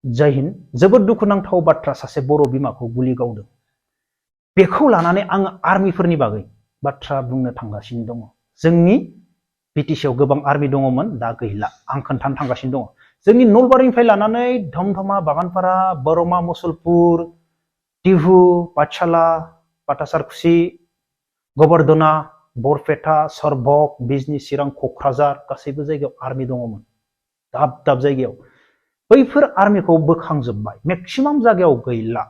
जय हिन्द। जोबोद दुखुनांथाव बाथ्रा, सासे बर' बिमाखौ गुलि गावदों। बेखौ लानानै आं आर्मिफोरनि बागै बाथ्रा बुंनो थांगासिनो दङ। जोंनि बिटिसिआव गोबां आर्मि दङमोन, दा गैला। आं खोन्थानो थांगासिनो दङ। जोंनि नलबारिनिफ्राय लानानै धमधमा, बागानपारा, बरमा, मुसलपुर, टिहु, पाठशाला, पाटासारकुसि, गबर्धना, बरपेटा, सरभक, बिजनी, चिरां, क'क्राझार गासैबो जायगायाव आर्मि दङमोन। दाब दाब जायगायाव बैफोर आर्मिखौ बोखांजोब्बाय। मेक्सिमाम जायगायाव गैला।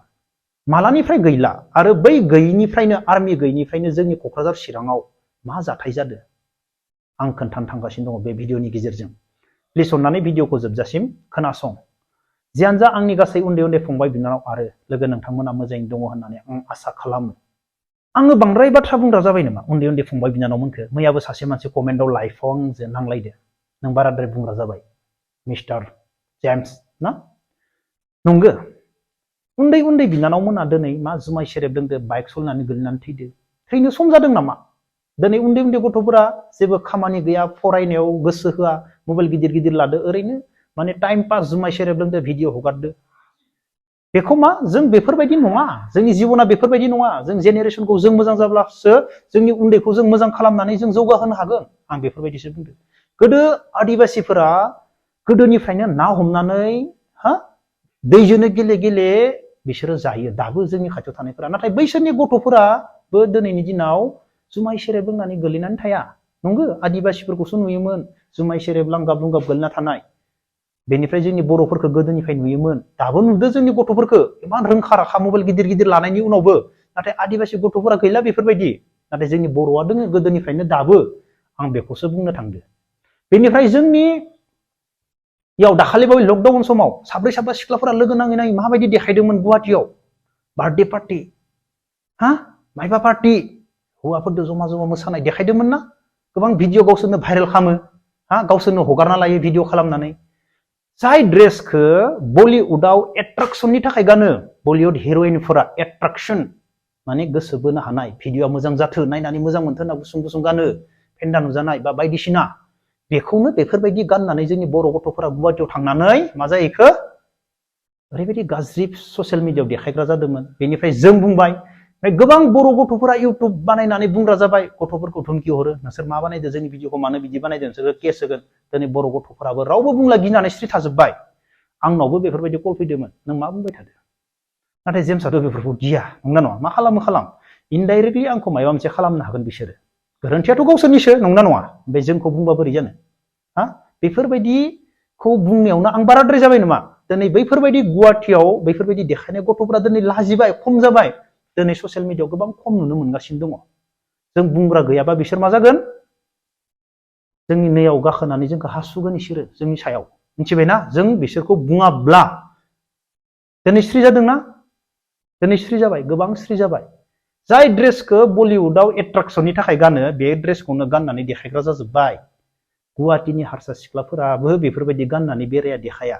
मालानिफ्राय गैला आरो बै गैयिनिफ्रायनो, आर्मि गैयिनिफ्रायनो जोंनि क'क्राझार चिराङाव मा जाथाय जादों आं खोन्थानो थांगासिनो दङ बे भिडिअनि गेजेरजों। प्लिज अननानै भिडिअखौ जोबजासिम खोनासं। जियानो जा, आंनि गासै उन्दै उन्दै फंबाय बिनानाव आरो लोगो नोंथांमोना मोजाङैनो दङ होननानै आं आसा खालामो। आङो बांद्राय बाथ्रा बुंग्रा जाबाय नामा उन्दै उन्दै फंबाय बिनानावमोनखो? मैयाबो सासे मानसि कमेन्टआव लाइफआव आंजों नांलायदो, नों बाराद्राय बुंग्रा जाबाय मिस्टार जेम्स ना। नंगौ, उन्दै उन्दै बिनानावमोना दिनै मा जुमाय सेरेब लोंदो, बाइक सलायनानै गोलैनानै थैदो। थैनो सम जादों नामा? दिनै उन्दै उन्दै गथ'फोरा जेबो खामानि गैया, फरायनायाव गोसो होआ, मबाइल गिदिर गिदिर लादो, ओरैनो माने टाइम पास जुमाय सेरेब लोंदो, भिडिअ हगारदो। बेखौ मा, जों बेफोरबायदि नङा। जोंनि जिबना बेफोरबायदि नङा। जों जेनेरेसनखौ जों मोजां जाब्लासो जोंनि उन्दैखौ जों मोजां खालामनानै जों जौगाहोनो हागोन। आं बेफोरबायदिसो बुंदों। गोदो आदिबासिफोरा गोदोनिफ्रायनो ना हमनानै दैजोंनो गेले गेले बिसोरो जायो, दाबो जोंनि खाथियाव थानायफोरा। नाथाय बैसोरनि गथ'फोराबो दिनैनि दिनाव जुमाय सेरेब लोंनानै गोलैनानै थाया। नंगौ, आदिबासिफोरखौसो नुयोमोन जुमाय सेरेब लांगाब लुंगाब गोलैना थानाय। बेनिफ्राय जोंनि बर'फोरखौ गोदोनिफ्राय नुयोमोन, दाबो नुदों जोंनि गथ'फोरखौ इमान रोंखा राखा मबाइल गिदिर गिदिर लानायनि उनावबो। नाथाय आदिबासि गथ'फोरा गैला बेफोरबायदि। नाथाय जोंनि बर'आ दोङो गोदोनिफ्रायनो दाबो। आं बेखौसो बुंनो थांदो। बेनिफ्राय जोंनि याव दाखालिबावै लकडाउन समाव साब्रै साबा सिख्लाफोरा लोगो नाङै नाङै माबायदि देखायदोंमोन गुवाहाटियाव। बार्थडे पार्टि, माइबा पार्टि, हौवाफोरजों जमा जमा मोसानाय देखायदोंमोन ना। गोबां भिडिअ गावसोरनो भाइरेल खालामो, गावसोरनो हगारना लायो भिडिअ खालामनानै। जाय ड्रेसखौ बलिउडआव एट्राक्सननि थाखाय गानो, बलिउड हिर'इनफोरा एट्राक्सन माने गोसो बोनो हानाय, भिडिअआ मोजां जाथो, नायनानै मोजां मोनथो होनना गुसुं गुसुं गानो, फेन्दा नुजानाय बा बायदिसिना, बेखौनो बेफोरबायदि गाननानै जोंनि बर' गथ'फोरा गुवाहाटियाव थांनानै मा जाहैखो, ओरैबायदि गाज्रि ससियेल मिडियाआव देखायग्रा जादोंमोन। बेनिफ्राय जों बुंबाय, गोबां बर' गथ'फोरा इउटुब बानायनानै बुंग्रा जाबाय, गथ'फोरखौ धुमखि हरो, नोंसोर मा बानायदो, जोंनि भिडिअखौ मानो बिदि बानायदों, नोंसोर केस होगोन। दिनै बर' गथ'फोराबो रावबो बुंला, गिनानै स्रि थाजोब्बाय। आंनावबो बेफोरबायदि कल फैदोंमोन, नों मा बुंबाय थादो। नाथाय जेम्सआथ' बेफोरखौ गिया, नंगौना नङा? मा खालाम इनडाइरेक्टलि आंखौ माबा मोनसे खालामनो हागोन बिसोरो। गोरोन्थियाथ' गावसोरनिसो, नंगौना नङा? ओमफ्राय जोंखौ बुंबा बोरै जानो? बेफोरबायदिखौ बुंनायावनो आं बाराद्राय जाबाय नामा? दिनै बैफोरबायदि गुवाहाटियाव बैफोरबायदि देखायनाय गथ'फोरा दिनै लाजिबाय, खम जाबाय। दिनै ससियेल मिडियाआव गोबां खम नुनो मोनगासिनो दङ। जों बुंग्रा गैयाबा बिसोर मा जागोन, जोंनि नैयाव गाखोनानै जोंखौ हासुगोन बिसोरो जोंनि सायाव। मिथिबायना? जों बिसोरखौ बुङाब्ला दिनै स्रि जादोंना? दिनै स्रि जाबाय, गोबां स्रि जाबाय। जाय ड्रेसखौ बलिउडआव एट्राक्सननि थाखाय गानो, बे ड्रेसखौनो गाननानै देखायग्रा जाजोब्बाय। गुवाहाटिनि हारसा सिख्लाफोराबो बेफोरबायदि गाननानै बेराया, देखाया।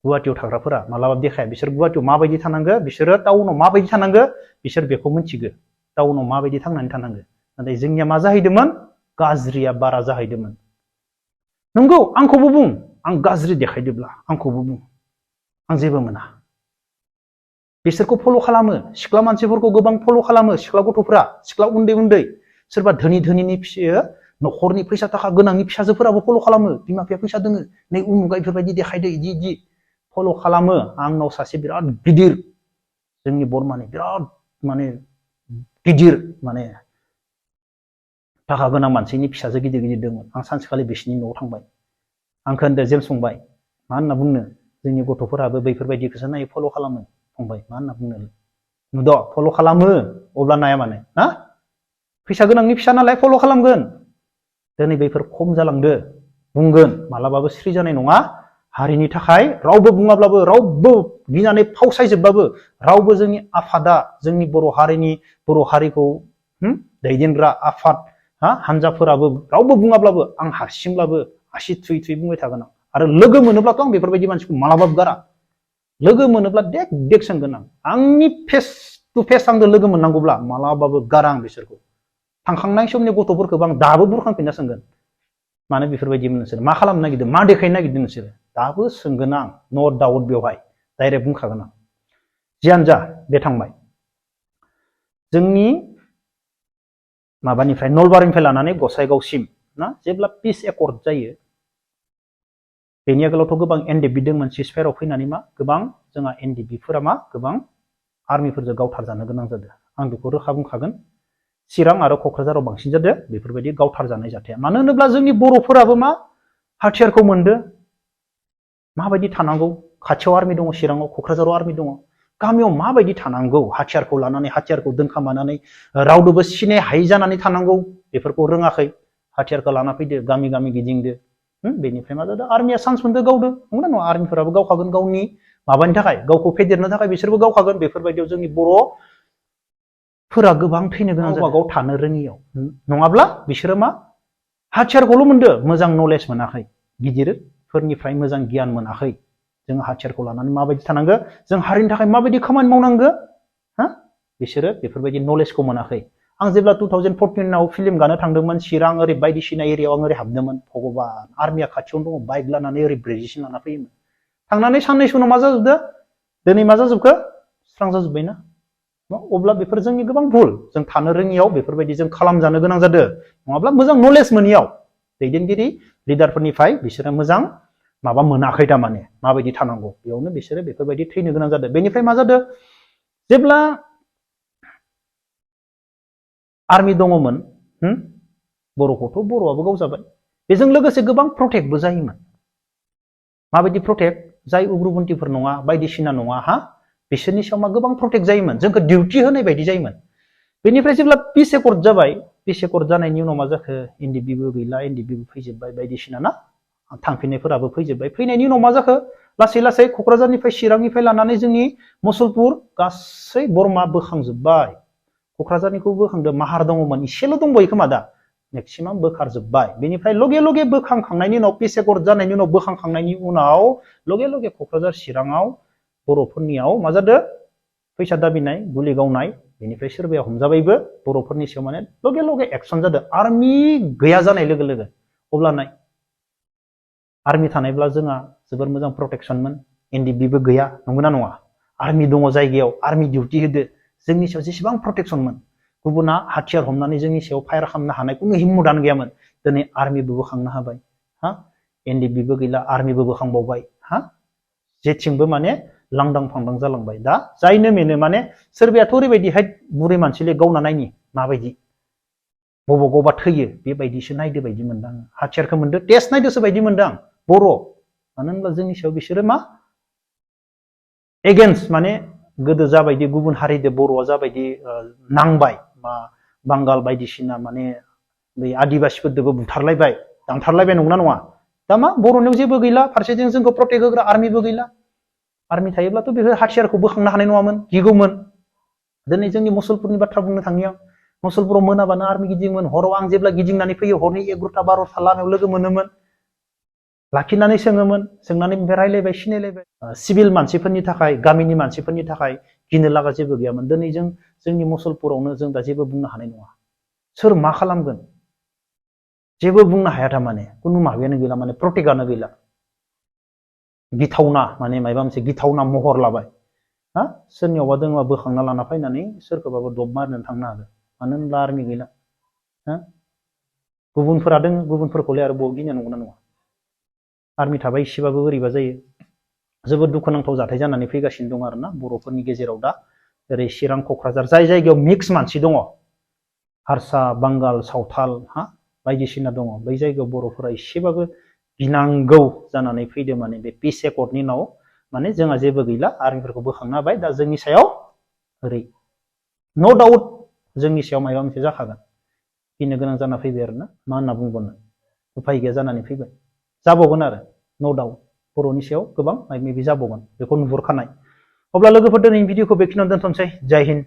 गुवाहाटियाव थाग्राफोरा मालाबाबो देखाया। बिसोर गुवाहाटियाव माबायदि थानांगो, बिसोरो टाउनाव माबायदि थानांगो, बिसोर बेखौ मिथिगो। टाउनाव माबायदि थांनानै थानांगो। नाथाय जोंनिया मा जाहैदोंमोन, गाज्रिया बारा जाहैदोंमोन। नंगौ, आंखौबो बुं, आं गाज्रि देखायदोब्ला आंखौबो बुं, आं जेबो मोना। बिसोरखौ फल' खालामो, सिख्ला मानसिफोरखौ गोबां फल' खालामो, सिख्ला गथ'फ्रा, सिख्ला उन्दै उन्दै, सोरबा धोनि धोनिनि फिसायो, न'खरनि फैसा थाखा गोनांनि फिसाजोफोराबो फल' खालामो। बिमा बिफाया फैसा दोङो, नै उमुगा बेफोरबायदि देखायदो, इदि फल' खालामो। आंनाव सासे बिराद गिदिर, जोंनि बरमानि बिराद माने गिदिर, माने थाखा गोनां मानसिनि फिसाजो गिदिर गिदिर दंमोन। आं सानसेखालि बिसिनि न'आव थांबाय। आंखौ होनदो, जेम्स फंबाय, मा होनना बुंनो, जोंनि गथ'फोराबो बैफोरबायदिखौसो नायो, फल' खालामो। फंबाय, मा होनना बुंनो, नुद' फल' खालामो, अब्ला नाया मानो, फैसा गोनांनि फिसा नालाय फल' खालामगोन। दिनै बैफोर खम जालांदो, बुंगोन, मालाबाबो स्रि जानाय नङा। हारिनि थाखाय रावबो बुङाब्लाबो, रावबो गिनानै फावसायजोबबाबो, रावबो जोंनि आफादा, जोंनि बर' हारिखौ दैदेनग्रा आफाद, हानजाफोराबो रावबो बुङाब्लाबो, आं हारसिंब्लाबो आसि थुयै थुयै बुंबाय थागोन आं। आरो लोगो मोनोब्लाथ' आं बेफोरबायदि मानसिखौ मालाबाबो गारा। लोगो मोनोब्ला देक सोंगोन आं। आंनि फेस टु फेस आंजों लोगो मोननांगौब्ला मालाबाबो गारा आं बिसोरखौ। थांखांनाय समनि गथ'फोरखौबो आं दाबो बुरखांफिनना सोंगोन, मानो बेफोरबायदि नोंसोर मा खालामनो नागिरदों, मा देखायनो नागिरदों नोंसोरो? दाबो सोंगोन आं नो डाउट बेवहाय डाइरेक्ट बुंखागोन आं जियानो जा बे थांबाय जोंनि माबानिफ्राय नलबारिनिफ्राय लानानै गसाइगावसिम ना जेब्ला पिस एकर्ड जायो बेनि आगोलावथ' गोबां एनडिएफबि दंमोन सिजफायाराव फैनानै मा गोबां जोंहा एनडिएफबिफोरा मा गोबां आर्मिफोरजों गावथारजानो गोनां जादों आं बेखौ रोखा बुंखागोन चिरां आरो क'क्राझाराव बांसिन जादों बेफोरबायदि गावथारजानाय जाथाया मानो होनोब्ला जोंनि बर'फोराबो मा हाथियारखौ मोनदो माबायदि थानांगौ खाथियाव आर्मि दङ चिराङाव क'क्राझाराव आर्मि दङ गामियाव माबायदि थानांगौ हाथियारखौ लानानै हाथियारखौ दोनखामानानै रावदोबो सिनाय हायि जानानै थानांगौ बेफोरखौ रोङाखै हाथियारखौ लाना फैदो गामि गामि गिदिंदो बेनिफ्राय मा जादों आर्मिया चान्स मोनदो गावदो नंगौना नङा आर्मिफोराबो गावखागोन गावनि माबानि थाखाय गावखौ फेदेरनो थाखाय बिसोरबो गावखागोन बेफोरबायदियाव जोंनि बर'फोरा गोबां थैनो गोनां जादों गावबा गाव थानो रोङियाव नङाब्ला बिसोरो मा हाथियारखौल' मोनदो मोजां नलेज मोनाखै गिदिरफोरनिफ्राय मोजां गियान मोनाखै जों हाथियारखौ लानानै माबायदि थानांगो जों हारिनि थाखाय माबायदि खामानि मावनांगो बिसोरो बेफोरबायदि नलेजखौ मोनाखै आं जेब्ला 2014 आव फिल्म गानो थांदोंमोन चिरां ओरै बायदिसिना एरियायाव आं ओरै हाबदोंमोन भगबान आर्मिया खाथियावनो दङ बाइक लानानै ओरै ब्रिजेसिम लाना फैयोमोन थांनानै साननैसो उनाव मा जाजोबदो दिनै मा जाजोबखो स्रां जाजोब्बायना अब्ला बेफोर जोंनि गोबां भुल जों थानो रोङियाव बेफोरबायदि जों खालामजानो गोनां जादों नङाब्ला मोजां नलेज मोनियाव दैदेनगिरि लिडारफोरनिफ्राय बिसोरो मोजां माबा मोनाखै थारमाने माबायदि थानांगौ बेयावनो बिसोरो बेफोरबायदि थैनो गोनां जादों बेनिफ्राय मा जादों जेब्ला आर्मि दङमोन बर'खौथ' बर'आबो गावजाबाय बेजों लोगोसे गोबां प्रटेक्टबो जायोमोन माबायदि प्रटेक्ट जाय उग्रपन्थिफोर नङा बायदिसिना नङा बिसोरनि सायाव मा गोबां प्रटेक्ट जायोमोन जोंखौ डिउटि होनाय बायदि जायोमोन बेनिफ्राय जेब्ला पिस एकर्ड जाबाय पिस एकर्ड जानायनि उनाव मा जाखो एनडिएफबिबो गैला एनडिएफबिबो फैजोबबाय बायदिसिना ना थांफिननायफोराबो फैजोबबाय फैनायनि उनाव मा जाखो लासै लासै क'क्राझारनिफ्राय चिरांनिफ्राय लानानै जोंनि मुसलपुर गासै बरमा बोखांजोबबाय क'क्राझारनिखौ बोखांदो माहार दङमोन इसेल' दंबायो खोमा दा मेक्सिमाम बोखारजोबबाय बेनिफ्राय लगे लगे बोखांखांनायनि उनाव पिस एकर्ड जानायनि उनाव बोखांखांनायनि उनाव लगे लगे क'क्राझार चिराङाव बर'फोरनियाव मा जादों फैसा दाबिनाय गुलि गावनाय बेनिफ्राय सोरबाया हमजाबायबो बर'फोरनि सायाव माने लगे लगे एक्सन जादों आर्मि गैया जानाय लोगो लोगो अब्लानाय आर्मि थानायब्ला जोंहा जोबोर मोजां प्रटेक्शनमोन एनडिएफबिबो गैया नंगौना नङा आर्मि दङ जायगायाव आर्मि डिउटि होदो जोंनि सायाव जेसेबां प्रटेक्शनमोन गुबुना हाथियार हमनानै जोंनि सायाव फायार खालामनो हानाय कुनु हिम्मतानो गैयामोन दिनै आर्मिबो बोखांनो हाबाय एनडिएफबिबो गैला आर्मिबो बोखांबावबाय जेथिंबो माने लांदां फांदां जालांबाय दा जायनो मेनो माने सोरबायाथ' ओरैबायदिहाय बुरै मानसिले गावना नायनि माबायदि बबावबा थैयो बेबायदिसो नायदो बायदि मोनदों आं हाथियारखौ मोनदो टेस्ट नायदोसो बायदि मोनदों आं बर' मानो होनब्ला जोंनि सायाव बिसोरो मा एगेन्स्ट माने गोदो जाबायदि गुबुन हारिदो बर'आ जाबायदि नांबाय बा बांगाल बायदिसिना माने बै आदिबासिफोरदोबो बुथारलायबाय दांथारलायबाय नंगौना नङा दा मा बर'नियाव जेबो गैला फारसेथिं जोंखौ प्रटेक्ट होग्रा आर्मिबो गैला आर्मि थायोब्लाथ' बेफोर हाथियारखौ बोखांनो हानाय नङामोन गिगौमोन दिनै जोंनि मुसलपुरनि बाथ्रा बुंनो थांनायाव मुसलपुराव मोनाबानो आर्मि गिदिङोमोन हराव आं जेब्ला गिदिंनानै फैयो हरनि 11टा 12टा लामायाव लोगो मोनोमोन लाखिनानै सोङोमोन सोंनानै ओमफ्राय रायलायबाय सिनायलायबाय सिभिल मानसिफोरनि थाखाय गामिनि मानसिफोरनि थाखाय गिनो लागा जेबो गैयामोन दिनै जोंनि मुसलपुरावनो जों दा जेबो बुंनो हानाय नङा सोर मा खालामगोन जेबो बुंनो हाया थारमाने कुनु माबायानो गैला माने प्रटेक्टआनो गैला गिथावना माने माबा मोनसे गिथावना महर लाबाय सोरनियावबा दङबा बोखांना लाना फैनानै सोरखौबाबो दब मारनो थांनो हागोन मानो होनब्ला आर्मि गैला गुबुनफोरा दङ गुबुनफोरखौलाय आरो बबाव गिनो नंगौना नङा आर्मि थाबा इसेबाबो बोरैबा जायो जोबोद दुखुनांथाव जाथाय जानानै फैगासिनो दं आरोना बर'फोरनि गेजेराव दा ओरै चिरां क'क्राझार जाय जायगायाव मिक्स मानसि दङ हारसा बांगाल सावथाल बायदिसिना दङ बै जायगायाव बर'फोरा एसेबाबो गिनांगौ जानानै फैदो माने बे पिस एकर्डनि उनाव माने जोंहा जेबो गैला आर्मिफोरखौ बोखांनो हाबाय दा जोंनि सायाव ओरै नो डाउट जोंनि सायाव माबा मोनसे जाखागोन गिनो गोनां जाना फैबाय आरोना मा होनना बुंबावनो उफाय गैया जानानै फैबाय जाबावगोन आरो नो डाउट बर'नि सायाव गोबां माबा माबि जाबावगोन बेखौ नुहुरखानाय अब्ला लोगोफोर दिनैनि भिडिअखौ बेखिनियावनो दोनथ'नोसै जय हिन्द